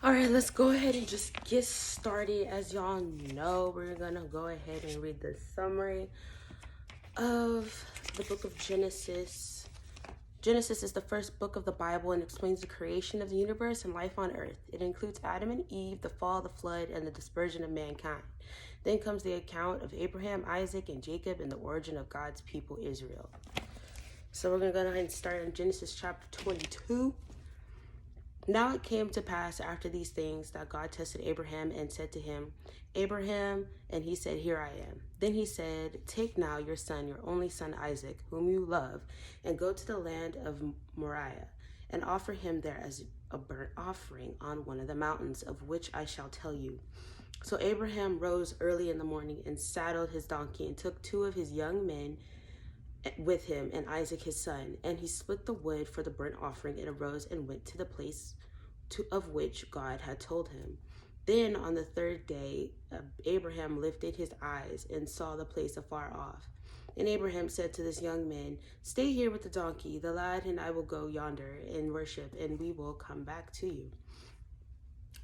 All right, let's go ahead and just get started. As y'all know, we're gonna go ahead and read the summary of the book of Genesis. Genesis is the first book of the Bible and explains the creation of the universe and life on earth. It includes Adam and Eve, the fall, the flood, and the dispersion of mankind. Then comes the account of Abraham, Isaac, and Jacob and the origin of God's people, Israel. So we're gonna go ahead and start in Genesis chapter 22. Now it came to pass after these things that God tested Abraham and said to him, Abraham, and he said, Here I am. Then he said, Take now your son, your only son Isaac, whom you love, and go to the land of Moriah, and offer him there as a burnt offering on one of the mountains of which I shall tell you. So Abraham rose early in the morning and saddled his donkey and took two of his young men with him and Isaac his son, and he split the wood for the burnt offering and arose and went to the place of which God had told him. Then on the third day, Abraham lifted his eyes and saw the place afar off. And Abraham said to this young man, Stay here with the donkey, the lad and I will go yonder and worship, and we will come back to you.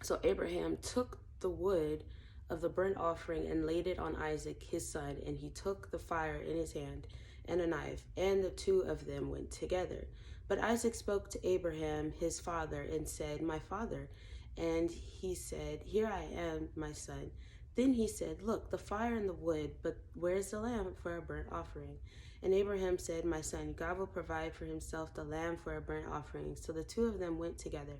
So Abraham took the wood of the burnt offering and laid it on Isaac his son, and he took the fire in his hand and a knife, and the two of them went together. But Isaac spoke to Abraham his father and said, My father. And he said, Here I am, my son. Then he said, Look, the fire and the wood, but where's the lamb for a burnt offering? And Abraham said, My son, God will provide for himself the lamb for a burnt offering. So the two of them went together.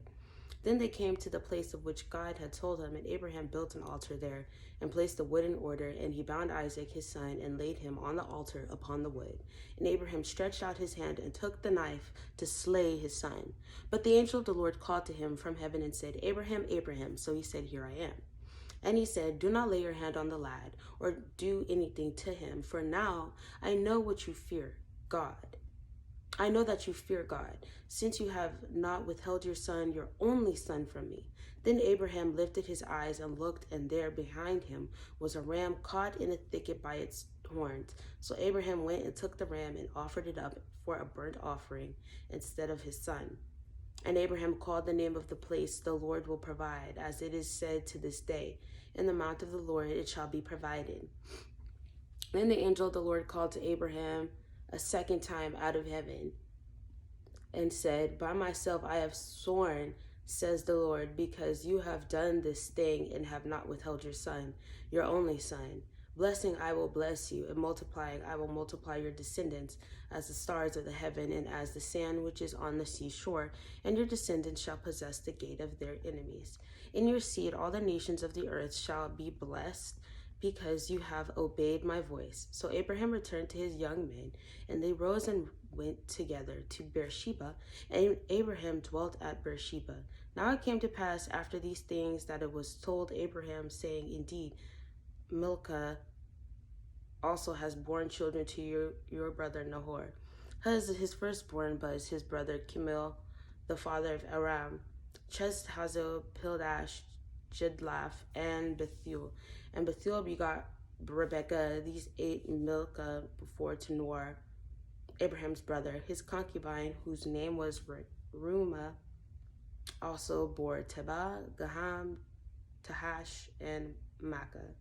Then they came to the place of which God had told him, and Abraham built an altar there and placed the wood in order, and he bound Isaac his son and laid him on the altar upon the wood. And Abraham stretched out his hand and took the knife to slay his son. But the angel of the Lord called to him from heaven and said, Abraham, Abraham. So he said, Here I am. And he said, Do not lay your hand on the lad or do anything to him, for now I know what you fear, God. I know that you fear God, since you have not withheld your son, your only son, from me. Then Abraham lifted his eyes and looked, and there behind him was a ram caught in a thicket by its horns. So Abraham went and took the ram and offered it up for a burnt offering instead of his son. And Abraham called the name of the place, The Lord will provide, as it is said to this day, In the mount of the Lord it shall be provided. Then the angel of the Lord called to Abraham a second time out of heaven and said, By myself I have sworn, says the Lord, because you have done this thing and have not withheld your son, your only son. Blessing I will bless you, and multiplying I will multiply your descendants as the stars of the heaven and as the sand which is on the seashore, and your descendants shall possess the gate of their enemies. In your seed all the nations of the earth shall be blessed, because you have obeyed my voice. So Abraham returned to his young men, and they rose and went together to Beersheba, and Abraham dwelt at Beersheba. Now it came to pass after these things that it was told Abraham, saying, Indeed, Milcah also has borne children to your brother Nahor. His firstborn was his brother Chimel, the father of Aram, Ches Hazel, Pildash, Jidlaph, and Bethuel. And Bethuel begot Rebekah. These ate Milcah before to Nor, Abraham's brother. His concubine, whose name was Reumah, also bore Tebah, Gaham, Tahash, and Makkah.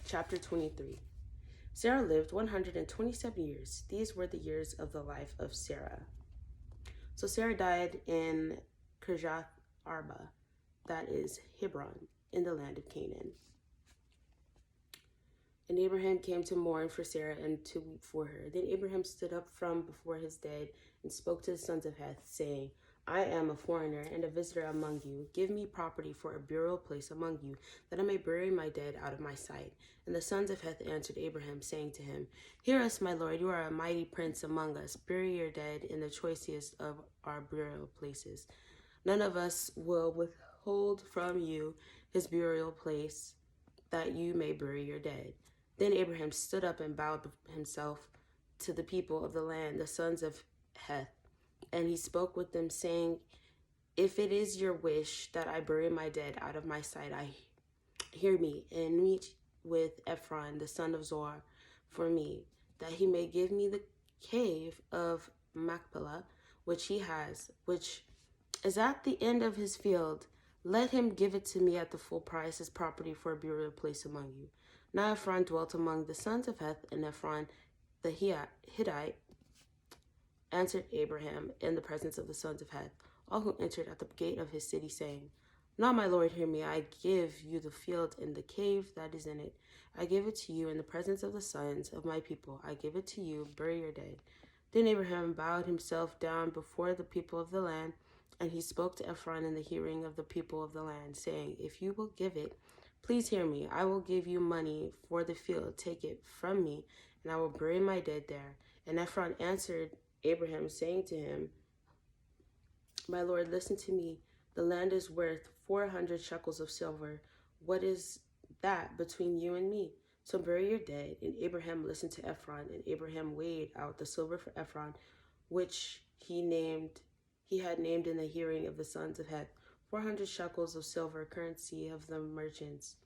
Chapter 23. Sarah lived 127 years. These were the years of the life of Sarah. So Sarah died in Kirjath Arba, that is Hebron, in the land of Canaan. And Abraham came to mourn for Sarah and to weep for her. Then Abraham stood up from before his dead and spoke to the sons of Heth, saying, I am a foreigner and a visitor among you. Give me property for a burial place among you, that I may bury my dead out of my sight. And the sons of Heth answered Abraham, saying to him, Hear us, my lord, you are a mighty prince among us. Bury your dead in the choicest of our burial places. None of us will withhold from you his burial place, that you may bury your dead. Then Abraham stood up and bowed himself to the people of the land, the sons of Heth. And he spoke with them, saying, If it is your wish that I bury my dead out of my sight, hear me, and meet with Ephron, the son of Zohar, for me, that he may give me the cave of Machpelah, which he has, which is at the end of his field, Let him give it to me at the full price as property for a burial place among you. Now Ephron dwelt among the sons of Heth, and Ephron the Hittite answered Abraham in the presence of the sons of Heth, all who entered at the gate of his city, saying, Now, my lord, hear me. I give you the field and the cave that is in it. I give it to you in the presence of the sons of my people. I give it to you. Bury your dead. Then Abraham bowed himself down before the people of the land, and he spoke to Ephron in the hearing of the people of the land, saying, If you will give it, please hear me. I will give you money for the field. Take it from me, and I will bury my dead there. And Ephron answered Abraham, saying to him, My lord, listen to me. The land is worth 400 shekels of silver. What is that between you and me? So bury your dead. And Abraham listened to Ephron, and Abraham weighed out the silver for Ephron, which he had named in the hearing of the sons of Heth, 400 shekels of silver, currency of the merchants.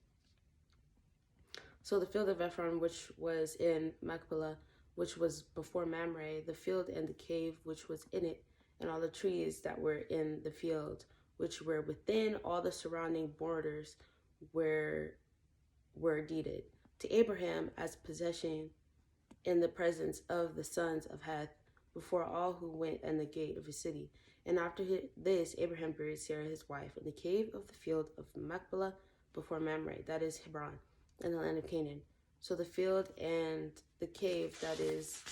So the field of Ephron, which was in Machpelah, which was before Mamre, the field and the cave which was in it, and all the trees that were in the field, which were within all the surrounding borders, were deeded to Abraham as possession in the presence of the sons of Heth, before all who went in the gate of his city. And after this, Abraham buried Sarah his wife in the cave of the field of Machpelah before Mamre, that is Hebron, in the land of Canaan. So the field and the cave that is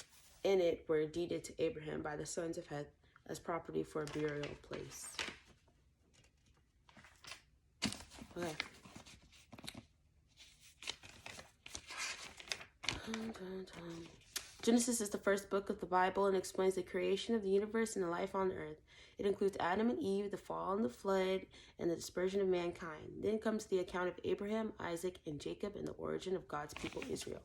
in it were deeded to Abraham by the sons of Heth as property for a burial place. Okay. Genesis is the first book of the Bible and explains the creation of the universe and the life on earth. It includes Adam and Eve, the fall and the flood, and the dispersion of mankind. Then comes the account of Abraham, Isaac, and Jacob, and the origin of God's people, Israel.